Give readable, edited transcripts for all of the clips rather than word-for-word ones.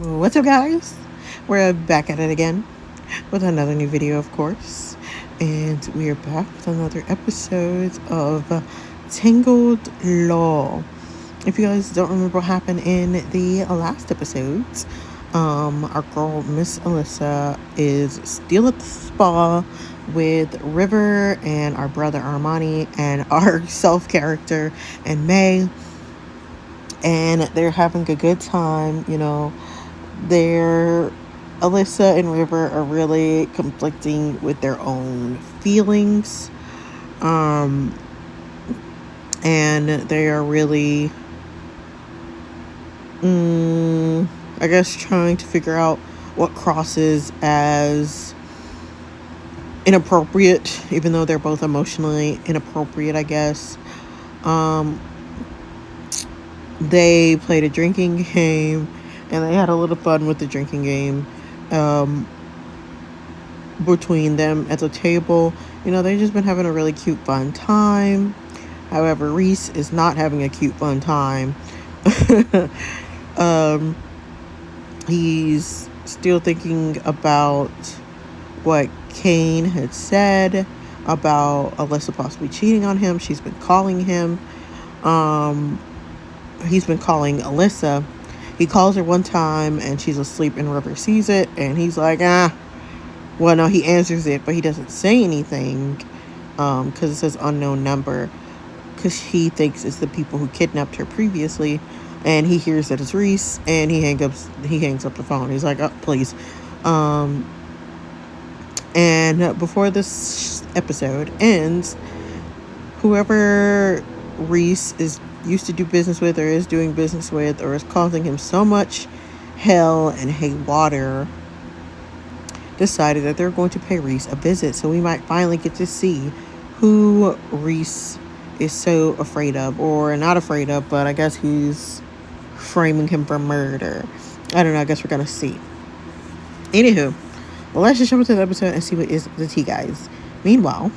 What's up, guys? We're back at it again with another new video, of course. And we are back with another episode of Tangled Law. If you guys don't remember what happened in the last episodes, our girl, Miss Alyssa, is still at the spa with River and our brother Armani and our self character and May. And they're having a good time, they're Alyssa and River are really conflicting with their own feelings. And they are really I guess trying to figure out what crosses as inappropriate, even though they're both emotionally inappropriate, I guess. They played a drinking game and they had a little fun with the drinking game between them at the table. They've just been having a really cute, fun time. However, Reese is not having a cute, fun time. He's still thinking about what Kane had said about Alyssa possibly cheating on him. She's been calling him. He's been calling Alyssa. He calls her one time and she's asleep and River sees it and he's like, well, no, he answers it, but he doesn't say anything because it says unknown number, because he thinks it's the people who kidnapped her previously, and he hears that it's Reese and he hangs up the phone. He's like, oh, please. And before this episode ends, whoever Reese used to do business with or is doing business with or is causing him so much hell and hate water decided that they're going to pay Reese a visit, so we might finally get to see who Reese is so afraid of, or not afraid of, but I guess who's framing him for murder. I don't know, I guess we're gonna see. Anywho, well, let's just jump into the episode and see what is the tea, guys. Meanwhile,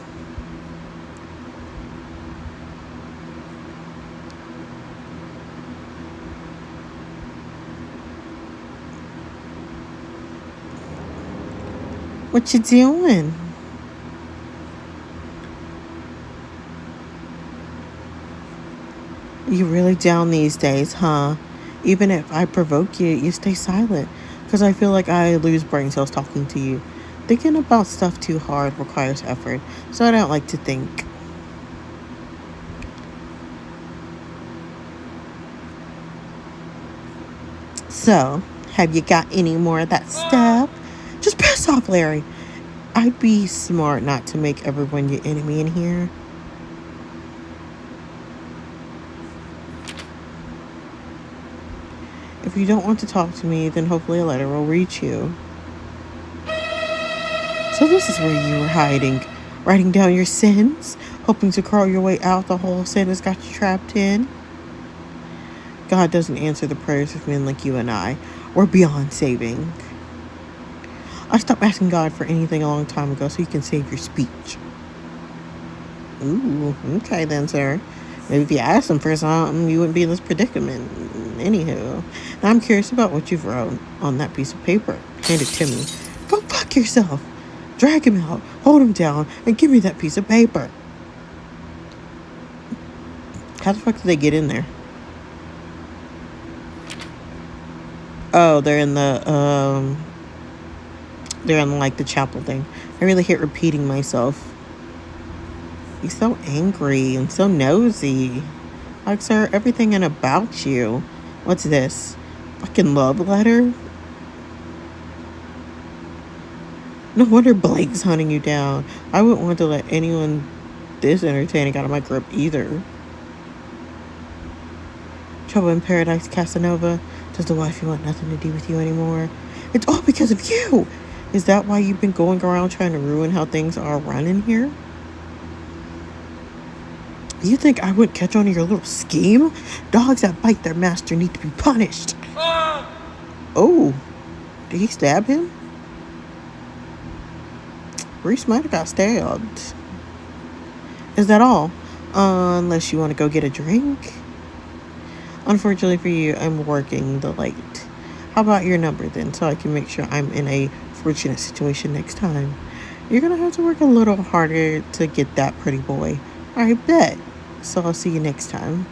what you doing? You really down these days, huh? Even if I provoke you, you stay silent. Because I feel like I lose brain cells talking to you. Thinking about stuff too hard requires effort, so I don't like to think. So, have you got any more of that stuff? Just piss off, Larry. I'd be smart not to make everyone your enemy in here. If you don't want to talk to me, then hopefully a letter will reach you. So this is where you were hiding, writing down your sins, hoping to crawl your way out the hole sin has got you trapped in. God doesn't answer the prayers of men like you and I. We're beyond saving. I stopped asking God for anything a long time ago so you can save your speech. Ooh, okay then, sir. Maybe if you asked him for something, you wouldn't be in this predicament. Anywho, now I'm curious about what you've wrote on that piece of paper. Hand it to me. Go fuck yourself. Drag him out, hold him down, and give me that piece of paper. How the fuck did they get in there? Oh, they're in like the chapel thing. I really hate repeating myself. He's so angry and so nosy. Like, sir, everything in about you. What's this? Fucking love letter? No wonder Blake's hunting you down. I wouldn't want to let anyone this entertaining out of my grip either. Trouble in Paradise, Casanova. Does the wifey want nothing to do with you anymore? It's all because of you! Is that why you've been going around trying to ruin how things are running here? You think I wouldn't catch on to your little scheme? Dogs that bite their master need to be punished. Oh, did he stab him? Reese might have got stabbed. Is that all? Unless you want to go get a drink? Unfortunately for you, I'm working the late. How about your number then, so I can make sure I'm in a fortunate situation next time? You're gonna have to work a little harder to get that pretty boy. I bet. So I'll see you next time.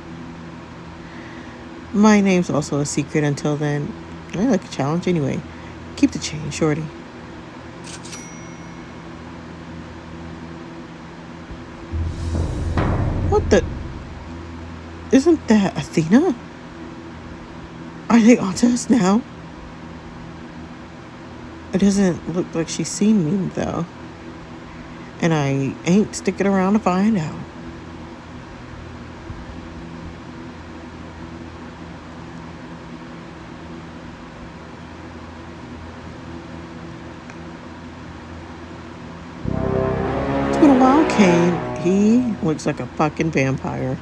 My name's also a secret until then. I like a challenge anyway. Keep the change, shorty. What the? Isn't that Athena? Are they onto us now? It doesn't look like she's seen me, though. And I ain't sticking around to find out. It's been a while, Kane. He looks like a fucking vampire.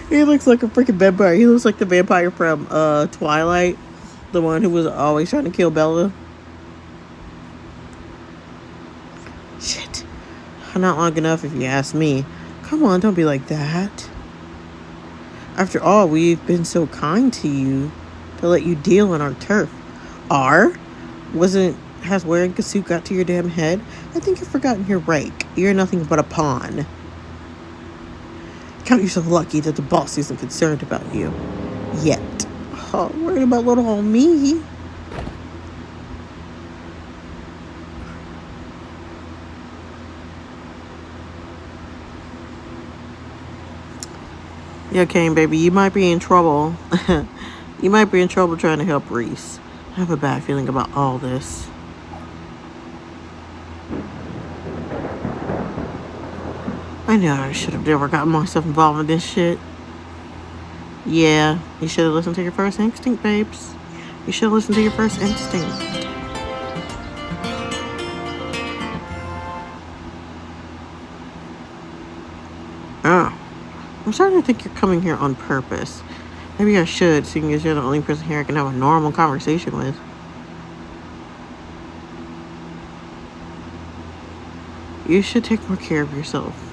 He looks like a freaking vampire. He looks like the vampire from Twilight. The one who was always trying to kill Bella. Shit. Not long enough if you ask me. Come on, don't be like that. After all, we've been so kind to you to let you deal on our turf. Has wearing a suit got to your damn head? I think you've forgotten your rank. You're nothing but a pawn. Count yourself lucky that the boss isn't concerned about you. Yet. Oh, worried about little old me. Yeah, Kane, baby, you might be in trouble. You might be in trouble trying to help Reese. I have a bad feeling about all this. I know I should have never gotten myself involved in this shit. Yeah, you should have listened to your first instinct, babes. You should have listened to your first instinct. Oh, I'm starting to think you're coming here on purpose. Maybe I should, seeing as you're the only person here I can have a normal conversation with. You should take more care of yourself.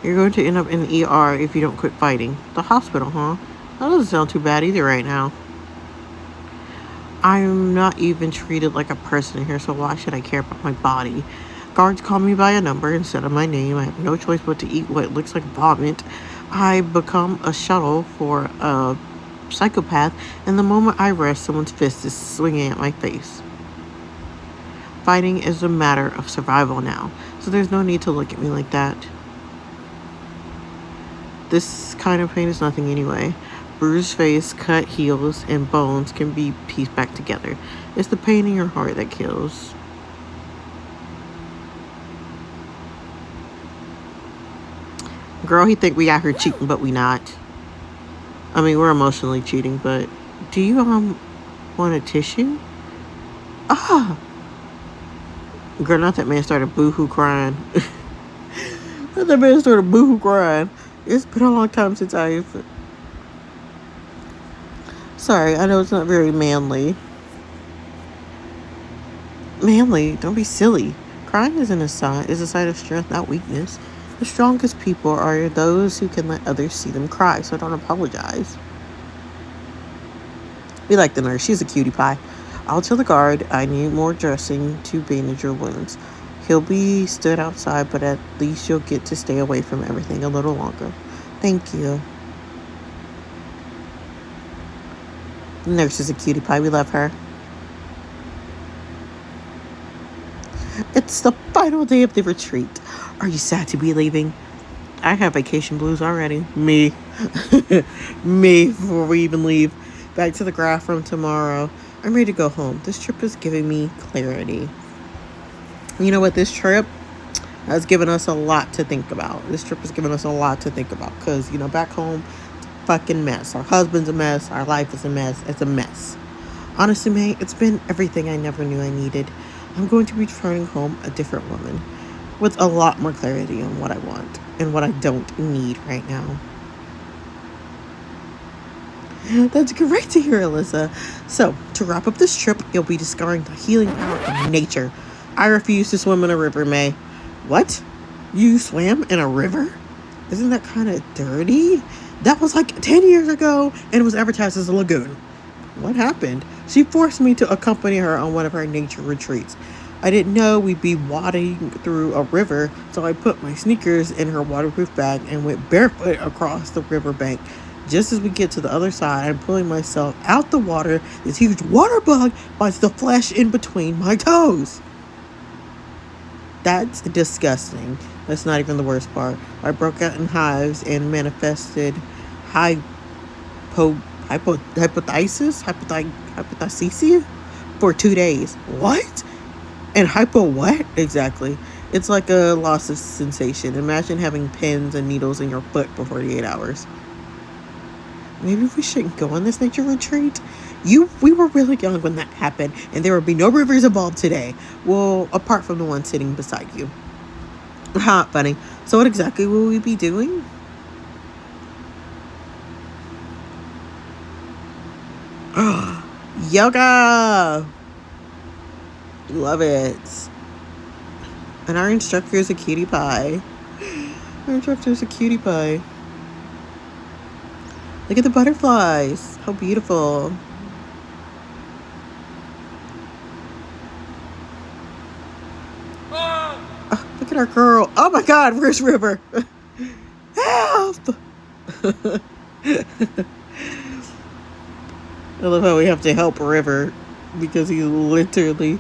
You're going to end up in the ER if you don't quit fighting. The hospital, huh? That doesn't sound too bad either right now. I'm not even treated like a person here, so why should I care about my body? Guards call me by a number instead of my name. I have no choice but to eat what looks like vomit. I become a shuttle for a psychopath, and the moment I rest, someone's fist is swinging at my face. Fighting is a matter of survival now, so there's no need to look at me like that. This kind of pain is nothing anyway. Bruised face, cut heels, and bones can be pieced back together. It's the pain in your heart that kills. Girl, he think we out here cheating, but we not. I mean, we're emotionally cheating, but... Do you, want a tissue? Ah! Girl, not that man started boo-hoo crying. Not that man started boo-hoo crying. It's been a long time since I've... Sorry, I know it's not very manly. Manly? Don't be silly. Crying is a sign of strength, not weakness. The strongest people are those who can let others see them cry, so don't apologize. We like the nurse. She's a cutie pie. I'll tell the guard I need more dressing to bandage your wounds. He'll be stood outside, but at least you'll get to stay away from everything a little longer. Thank you. The nurse is a cutie pie. We love her. It's the final day of the retreat. Are you sad to be leaving? I have vacation blues already. Me. Me, before we even leave. Back to the graph room tomorrow. I'm ready to go home. This trip is giving me clarity. You know what? This trip has given us a lot to think about. This trip has given us a lot to think about. Because, back home, it's a fucking mess. Our husband's a mess. Our life is a mess. It's a mess. Honestly, May, it's been everything I never knew I needed. I'm going to be returning home a different woman. With a lot more clarity on what I want and what I don't need right now. That's great to hear, Alyssa. So, to wrap up this trip, you'll be discovering the healing power of nature. I refuse to swim in a river, May. What? You swam in a river? Isn't that kind of dirty? That was like 10 years ago, and it was advertised as a lagoon. What happened? She forced me to accompany her on one of her nature retreats. I didn't know we'd be wading through a river, so I put my sneakers in her waterproof bag and went barefoot across the riverbank. Just as we get to the other side, I'm pulling myself out the water. This huge water bug bites the flesh in between my toes. That's disgusting. That's not even the worst part. I broke out in hives and manifested hypo, hypothesis for 2 days. What? And hypo what? Exactly. It's like a loss of sensation. Imagine having pins and needles in your foot for 48 hours. Maybe we shouldn't go on this nature retreat. We were really young when that happened, and there would be no rivers involved today. Well, apart from the one sitting beside you. Ha, funny. So what exactly will we be doing? Yoga! Love it. And our instructor is a cutie pie. Our instructor is a cutie pie. Look at the butterflies. How beautiful. Oh, look at our girl. Oh my God, where's River? Help! I love how we have to help River because he's literally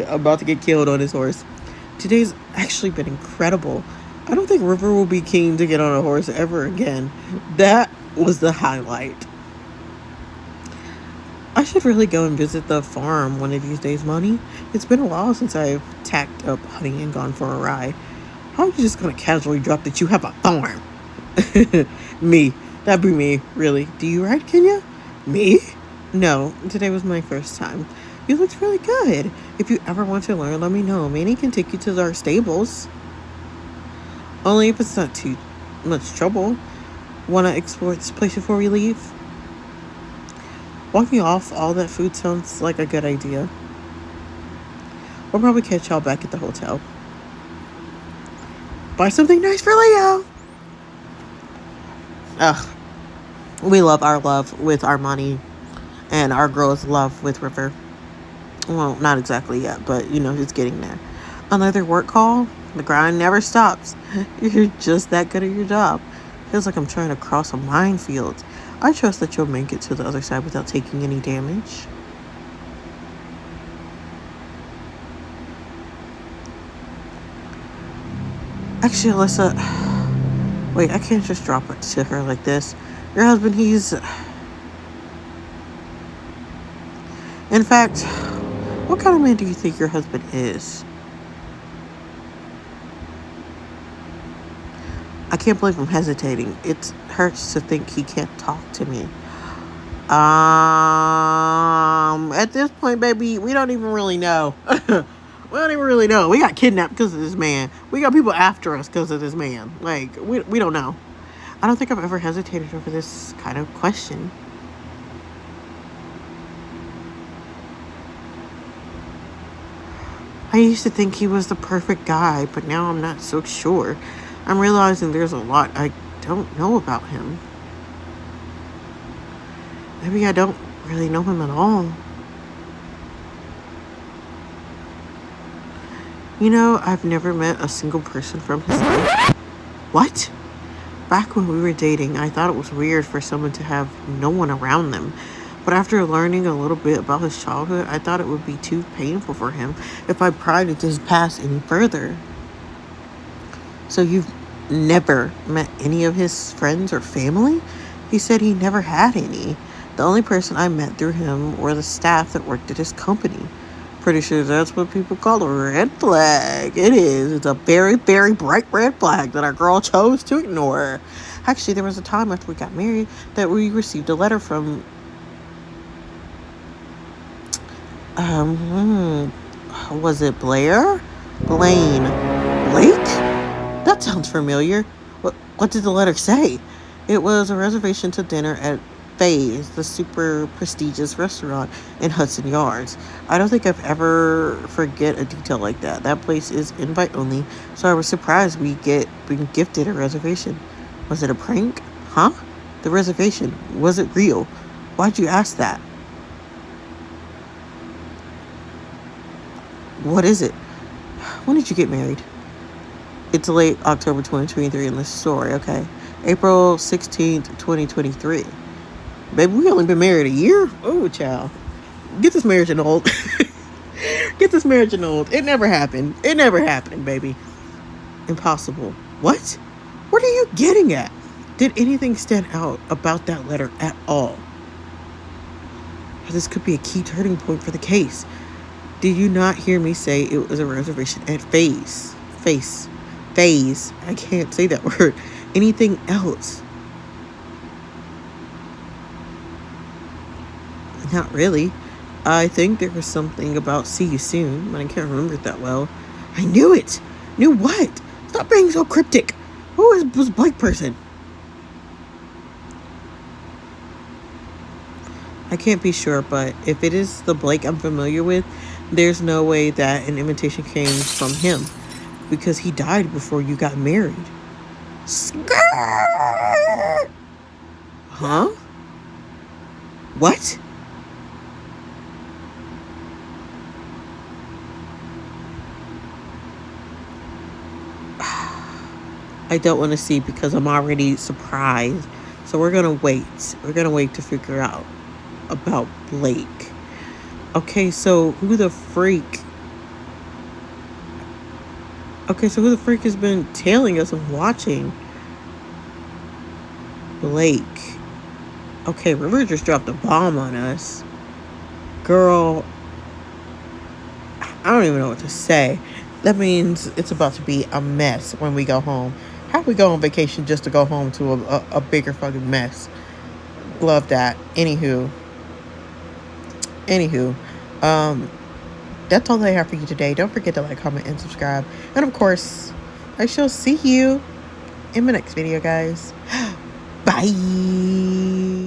about to get killed on his horse. Today's actually been incredible. I don't think River will be keen to get on a horse ever again. That was the highlight. I should really go and visit the farm one of these days, Money. It's been a while since I've tacked up Honey and gone for a ride. How are you just gonna casually drop that you have a farm? Me. That'd be me, really. Do you ride, Kenya? Me? No, today was my first time. You looked really good. If you ever want to learn, let me know. Manny can take you to our stables. Only if it's not too much trouble. Want to explore this place before we leave? Walking off all that food sounds like a good idea. We'll probably catch y'all back at the hotel. Buy something nice for Leo. Ugh. We love our love with our money. And our girls love with River. Well, not exactly yet, but it's getting there. Another work call? The grind never stops. You're just that good at your job. Feels like I'm trying to cross a minefield. I trust that you'll make it to the other side without taking any damage. Actually, Alyssa, wait, I can't just drop it to her like this. Your husband, he's... In fact, what kind of man do you think your husband is? I can't believe I'm hesitating. It hurts to think he can't talk to me. At this point, baby, we don't even really know. We don't even really know. We got kidnapped because of this man. We got people after us because of this man. Like, we don't know. I don't think I've ever hesitated over this kind of question. I used to think he was the perfect guy, but now I'm not so sure. I'm realizing there's a lot I don't know about him. Maybe I don't really know him at all. I've never met a single person from his life. What? Back when we were dating, I thought it was weird for someone to have no one around them. But after learning a little bit about his childhood, I thought it would be too painful for him if I pried into his past any further. So you've never met any of his friends or family? He said he never had any. The only person I met through him were the staff that worked at his company. Pretty sure that's what people call a red flag. It is. It's a very, very bright red flag that our girl chose to ignore. Actually, there was a time after we got married that we received a letter from... was it Blair? Blaine. Blake? That sounds familiar. What did the letter say? It was a reservation to dinner at Faye's, the super prestigious restaurant in Hudson Yards. I don't think I've ever forget a detail like that. That place is invite only, so I was surprised we get been gifted a reservation. Was it a prank? Huh? The reservation. Was it real? Why'd you ask that? What is it? When did you get married? It's late October 2023 in this story, okay? April 16th, 2023. Baby, we only been married a year? Oh, child. Get this marriage annulled. Get this marriage annulled. It never happened. It never happened, baby. Impossible. What? What are you getting at? Did anything stand out about that letter at all? This could be a key turning point for the case. Did you not hear me say it was a reservation at Phase? Phase. I can't say that word. Anything else? Not really. I think there was something about see you soon, but I can't remember it that well. I knew it. Knew what? Stop being so cryptic. Who was Blake person? I can't be sure, but if it is the Blake I'm familiar with, there's no way that an invitation came from him because he died before you got married. Skirt! Huh? What? I don't want to see because I'm already surprised. So we're going to wait. We're going to wait to figure out about Blake. Okay, so who the freak has been tailing us and watching? Blake. Okay, River just dropped a bomb on us. Girl, I don't even know what to say. That means it's about to be a mess when we go home. How we go on vacation just to go home to a bigger fucking mess? Love that. Anywho, that's all I have for you today. Don't forget to like, comment, and subscribe. And of course, I shall see you in my next video, guys. Bye.